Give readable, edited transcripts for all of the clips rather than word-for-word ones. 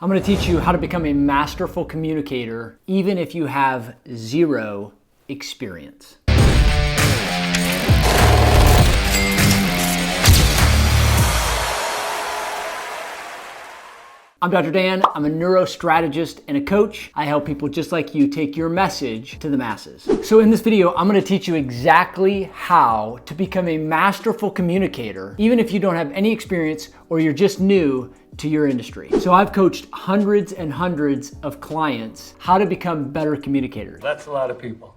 I'm going to teach you how to become a masterful communicator, even if you have zero experience. I'm Dr. Dan. I'm a neurostrategist and a coach. I help people just like you take your message to the masses. So in this video, I'm going to teach you exactly how to become a masterful communicator, even if you don't have any experience or you're just new to your industry. So I've coached hundreds and hundreds of clients how to become better communicators. That's a lot of people.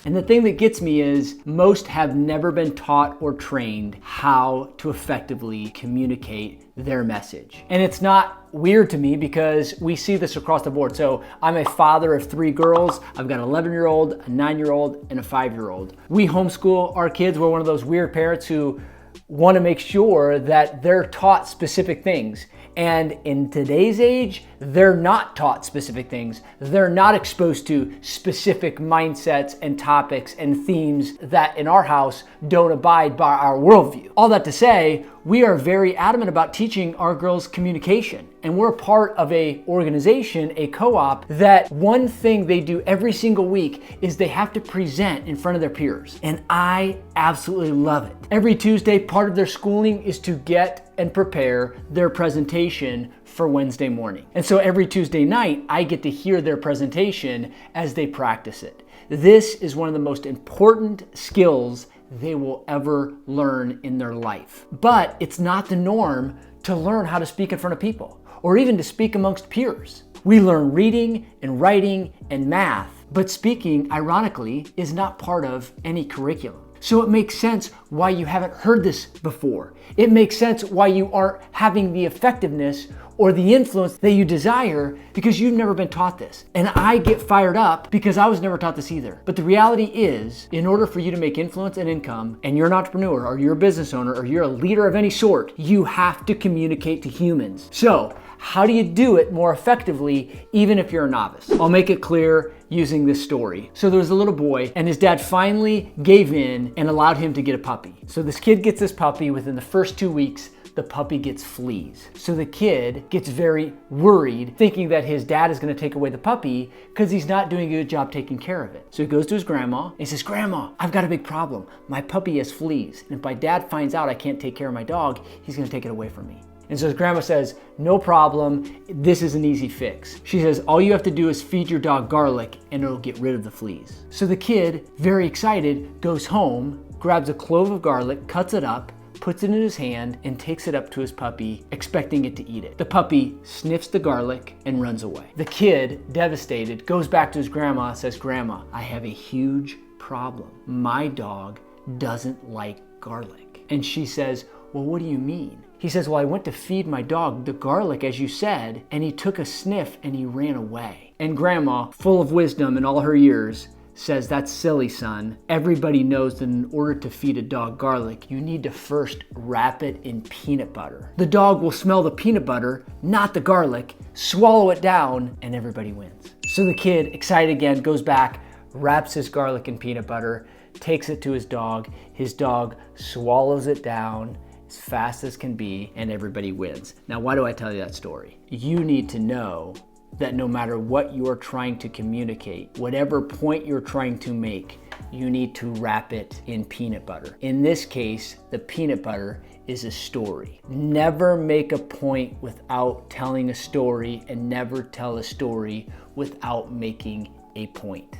And the thing that gets me is most have never been taught or trained how to effectively communicate their message. And it's not weird to me because we see this across the board. So I'm a father of 3 girls. I've got an 11-year-old, a 9-year-old, and a 5-year-old. We homeschool our kids. We're one of those weird parents who want to make sure that they're taught specific things. And in today's age, they're not taught specific things. They're not exposed to specific mindsets and topics and themes that in our house don't abide by our worldview. All that to say, we are very adamant about teaching our girls communication. And we're part of a organization, a co-op, that one thing they do every single week is they have to present in front of their peers. And I absolutely love it. Every Tuesday, part of their schooling is to get and prepare their presentation for Wednesday morning. And so every Tuesday night, I get to hear their presentation as they practice it. This is one of the most important skills they will ever learn in their life. But it's not the norm to learn how to speak in front of people or even to speak amongst peers. We learn reading and writing and math, but speaking, ironically, is not part of any curriculum. So it makes sense why you haven't heard this before. It makes sense why you aren't having the effectiveness or the influence that you desire because you've never been taught this. And I get fired up because I was never taught this either. But the reality is, in order for you to make influence and income, and you're an entrepreneur or you're a business owner or you're a leader of any sort, you have to communicate to humans. So how do you do it more effectively, even if you're a novice? I'll make it clear using this story. So there was a little boy and his dad finally gave in and allowed him to get a puppy. So this kid gets this puppy. Within the first 2 weeks, the puppy gets fleas. So the kid gets very worried, thinking that his dad is gonna take away the puppy because he's not doing a good job taking care of it. So he goes to his grandma and he says, "Grandma, I've got a big problem. My puppy has fleas. And if my dad finds out I can't take care of my dog, he's gonna take it away from me." And so his grandma says, "No problem, this is an easy fix." She says, "All you have to do is feed your dog garlic and it'll get rid of the fleas." So the kid, very excited, goes home, grabs a clove of garlic, cuts it up, puts it in his hand, and takes it up to his puppy, expecting it to eat it. The puppy sniffs the garlic and runs away. The kid, devastated, goes back to his grandma and says, "Grandma, I have a huge problem. My dog doesn't like garlic." And she says, "Well, what do you mean?" He says, "Well, I went to feed my dog the garlic, as you said, and he took a sniff and he ran away." And grandma, full of wisdom in all her years, says, "That's silly, son. Everybody knows that in order to feed a dog garlic, you need to first wrap it in peanut butter. The dog will smell the peanut butter, not the garlic, swallow it down, and everybody wins." So the kid, excited again, goes back, wraps his garlic in peanut butter, takes it to his dog. His dog swallows it down as fast as can be, and everybody wins. Now, why do I tell you that story? You need to know that no matter what you're trying to communicate, whatever point you're trying to make, you need to wrap it in peanut butter. In this case, the peanut butter is a story. Never make a point without telling a story, and never tell a story without making a point.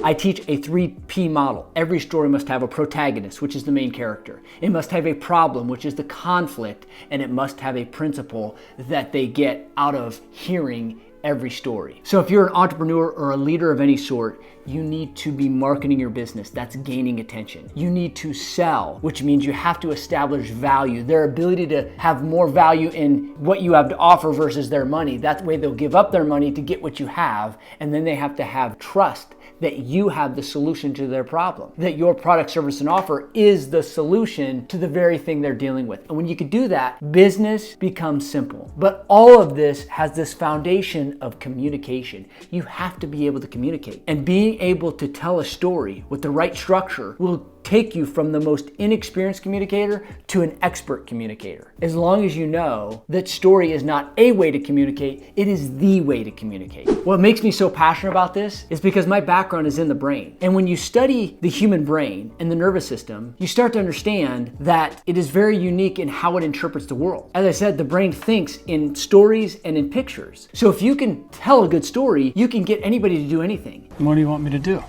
I teach a 3P model. Every story must have a protagonist, which is the main character. It must have a problem, which is the conflict, and it must have a principle that they get out of hearing every story. So if you're an entrepreneur or a leader of any sort, you need to be marketing your business. That's gaining attention. You need to sell, which means you have to establish value, their ability to have more value in what you have to offer versus their money. That way they'll give up their money to get what you have, and then they have to have trust that you have the solution to their problem, that your product, service, and offer is the solution to the very thing they're dealing with. And when you can do that, business becomes simple. But all of this has this foundation of communication. You have to be able to communicate. And being able to tell a story with the right structure will take you from the most inexperienced communicator to an expert communicator. As long as you know that story is not a way to communicate, it is the way to communicate. What makes me so passionate about this is because my background is in the brain. And when you study the human brain and the nervous system, you start to understand that it is very unique in how it interprets the world. As I said, the brain thinks in stories and in pictures. So if you can tell a good story, you can get anybody to do anything. What do you want me to do?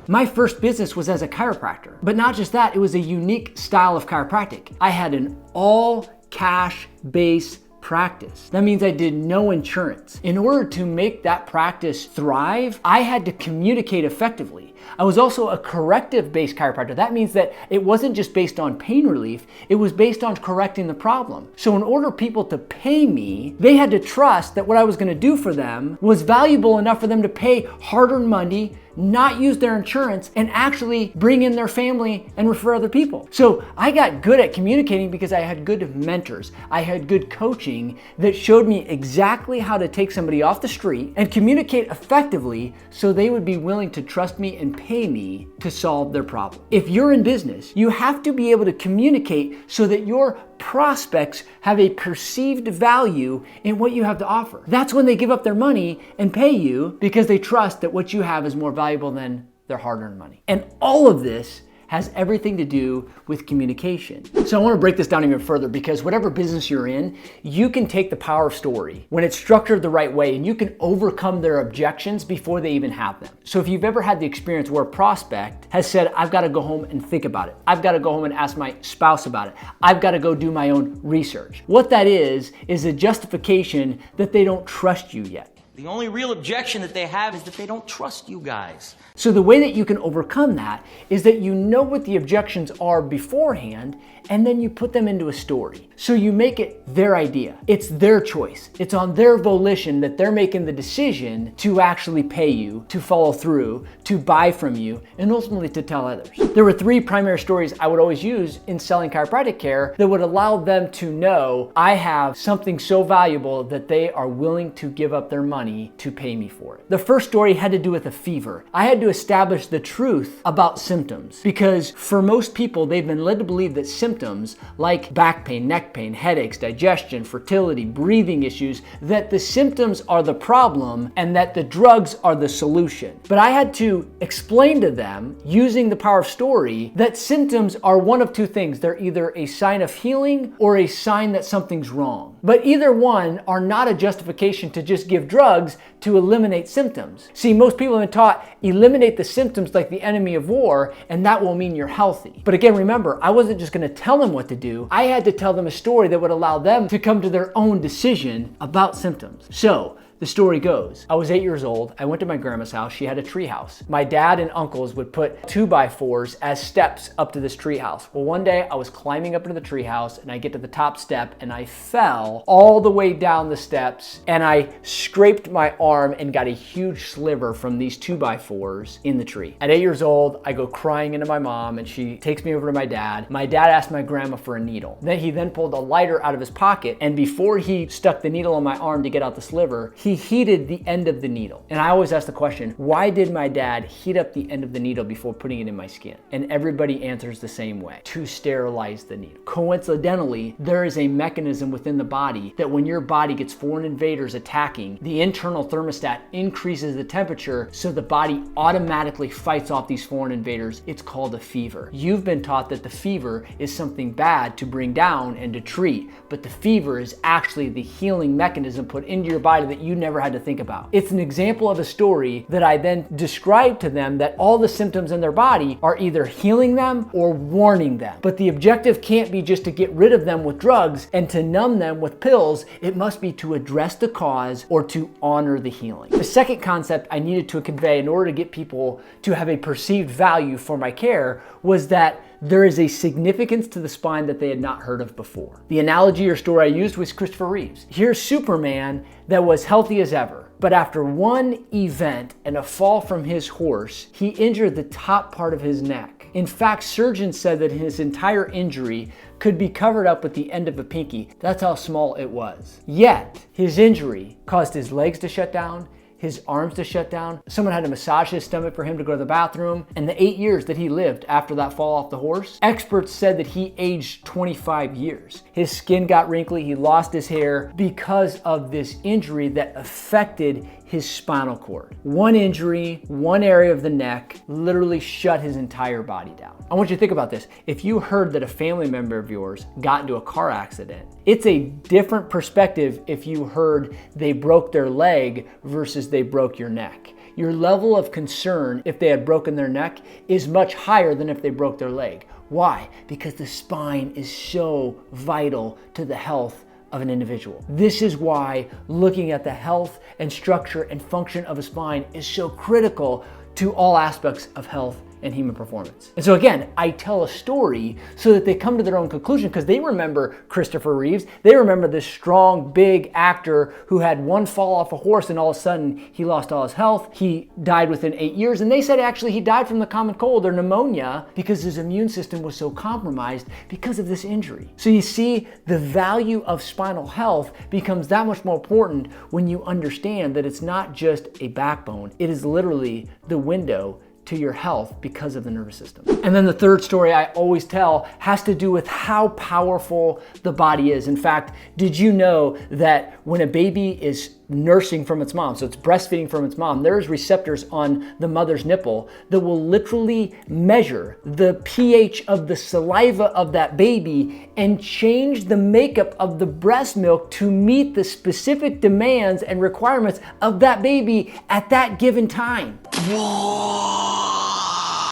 My first business was as a chiropractor, but not just that, it was a unique style of chiropractic. I had an all cash based practice. That means I did no insurance. In order to make that practice thrive, I had to communicate effectively. I was also a corrective-based chiropractor. That means that it wasn't just based on pain relief, it was based on correcting the problem. So in order for people to pay me, they had to trust that what I was gonna do for them was valuable enough for them to pay hard-earned money, not use their insurance, and actually bring in their family and refer other people. So I got good at communicating because I had good mentors. I had good coaching that showed me exactly how to take somebody off the street and communicate effectively so they would be willing to trust me and pay me to solve their problem. If you're in business, you have to be able to communicate so that your prospects have a perceived value in what you have to offer. That's when they give up their money and pay you because they trust that what you have is more valuable than their hard-earned money. And all of this has everything to do with communication. So I want to break this down even further because whatever business you're in, you can take the power of story when it's structured the right way and you can overcome their objections before they even have them. So if you've ever had the experience where a prospect has said, I've got to go home and think about it. I've got to go home and ask my spouse about it. I've got to go do my own research. What that is a justification that they don't trust you yet. The only real objection that they have is that they don't trust you guys. So the way that you can overcome that is that you know what the objections are beforehand and then you put them into a story. So you make it their idea. It's their choice. It's on their volition that they're making the decision to actually pay you, to follow through, to buy from you, and ultimately to tell others. There were 3 primary stories I would always use in selling chiropractic care that would allow them to know I have something so valuable that they are willing to give up their money to pay me for it. The first story had to do with a fever. I had to establish the truth about symptoms because for most people, they've been led to believe that symptoms like back pain, neck pain, headaches, digestion, fertility, breathing issues, that the symptoms are the problem and that the drugs are the solution. But I had to explain to them using the power of story that symptoms are one of 2 things. They're either a sign of healing or a sign that something's wrong. But either one are not a justification to just give drugs to eliminate symptoms. See, most people have been taught eliminate the symptoms like the enemy of war, and that will mean you're healthy. But again, remember, I wasn't just gonna tell them what to do. I had to tell them a story that would allow them to come to their own decision about symptoms. So, the story goes, I was 8 years old. I went to my grandma's house. She had a tree house. My dad and uncles would put 2x4s as steps up to this tree house. Well, one day I was climbing up into the tree house and I get to the top step and I fell all the way down the steps and I scraped my arm and got a huge sliver from these 2x4s in the tree. At 8 years old, I go crying into my mom and she takes me over to my dad. My dad asked my grandma for a needle. He then pulled a lighter out of his pocket and before he stuck the needle on my arm to get out the sliver, he heated the end of the needle. And I always ask the question, why did my dad heat up the end of the needle before putting it in my skin? And everybody answers the same way, to sterilize the needle. Coincidentally, there is a mechanism within the body that when your body gets foreign invaders attacking, the internal thermostat increases the temperature so the body automatically fights off these foreign invaders. It's called a fever. You've been taught that the fever is something bad to bring down and to treat, but the fever is actually the healing mechanism put into your body that you never had to think about. It's an example of a story that I then described to them that all the symptoms in their body are either healing them or warning them. But the objective can't be just to get rid of them with drugs and to numb them with pills. It must be to address the cause or to honor the healing. The second concept I needed to convey in order to get people to have a perceived value for my care was that there is a significance to the spine that they had not heard of before. The analogy or story I used was Christopher Reeves. Here's Superman that was healthy as ever, but after one event and a fall from his horse, he injured the top part of his neck. In fact, surgeons said that his entire injury could be covered up with the end of a pinky. That's how small it was. Yet, his injury caused his legs to shut down, his arms to shut down. Someone had to massage his stomach for him to go to the bathroom. And the 8 years that he lived after that fall off the horse, experts said that he aged 25 years. His skin got wrinkly, he lost his hair because of this injury that affected his spinal cord. One injury, one area of the neck, literally shut his entire body down. I want you to think about this. If you heard that a family member of yours got into a car accident, it's a different perspective if you heard they broke their leg versus they broke your neck. Your level of concern if they had broken their neck is much higher than if they broke their leg. Why? Because the spine is so vital to the health of an individual. This is why looking at the health and structure and function of a spine is so critical to all aspects of health and human performance. And so again, I tell a story so that they come to their own conclusion, because they remember Christopher Reeves. They remember this strong, big actor who had one fall off a horse and all of a sudden he lost all his health. He died within 8 years. And they said actually he died from the common cold or pneumonia because his immune system was so compromised because of this injury. So you see, the value of spinal health becomes that much more important when you understand that it's not just a backbone. It is literally the window to your health because of the nervous system. And then the third story I always tell has to do with how powerful the body is. In fact, did you know that when a baby is nursing from its mom, so it's breastfeeding from its mom, there's receptors on the mother's nipple that will literally measure the pH of the saliva of that baby and change the makeup of the breast milk to meet the specific demands and requirements of that baby at that given time.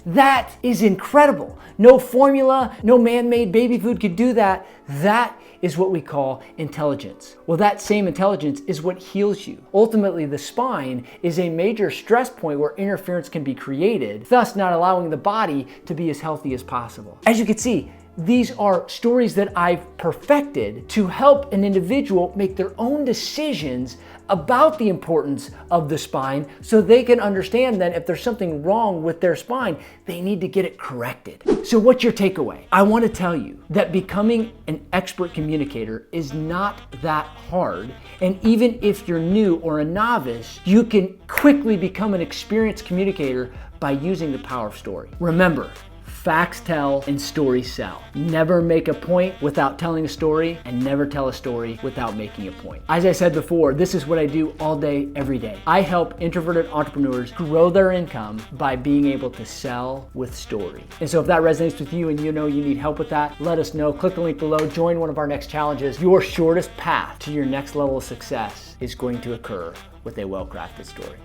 That is incredible. No formula, no man-made baby food could do that. That is what we call intelligence. Well, that same intelligence is what heals you. Ultimately, the spine is a major stress point where interference can be created, thus not allowing the body to be as healthy as possible. As you can see, these are stories that I've perfected to help an individual make their own decisions about the importance of the spine so they can understand that if there's something wrong with their spine, they need to get it corrected. So what's your takeaway? I want to tell you that becoming an expert communicator is not that hard. And even if you're new or a novice, you can quickly become an experienced communicator by using the power of story. Remember, facts tell and stories sell. Never make a point without telling a story, and never tell a story without making a point. As I said before, this is what I do all day, every day. I help introverted entrepreneurs grow their income by being able to sell with story. And so if that resonates with you and you know you need help with that, let us know. Click the link below, join one of our next challenges. Your shortest path to your next level of success is going to occur with a well-crafted story.